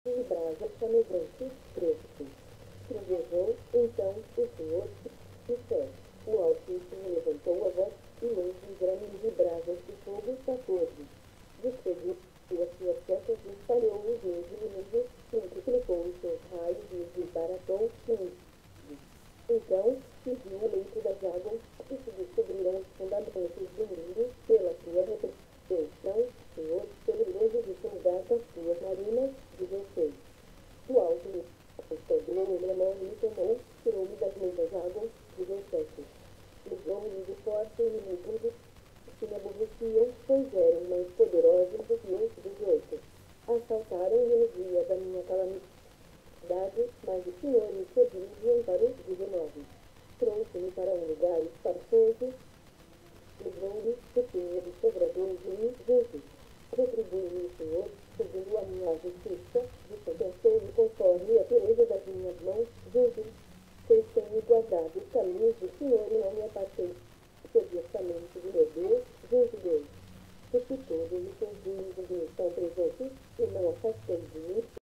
e brasa flamejante, fresco. Trovejou, então, o Senhor do céu. O Altíssimo levantou a voz, e longe grãos de brasas de fogo 14. Despediu as suas setas e espalhou os meus inimigos, multiplicou os seus raios e os desbaratou 15. Então se viu o leito das águas, e se descobriram os fundamentos do mundo pela sua repreensão, Senhor, pelo grande de fundar as suas narinas, 16. O alto estendeu ele a mão e me tomou, tirou-me das muitas águas, 17. Livrou-me de forte inimigos que me aborreciam, pois eram mais poderosos do que eu, 18. Assaltaram-me no dia da minha calamidade, mas o Senhor me serviu e amparou, 19. Trouxe-me para um lugar espaçoso, livrou-me do pinho dos sogradores de mim, 20. Retribui-me o Senhor, segundo a minha justiça, recompensou-me conforme a pureza das minhas mãos, 20. Pois tenho guardado os caminhos do Senhor e não me apartei perversamente do meu Deus, 22. Porque todos os seus inimigos me estão presentes, e não afastei de mim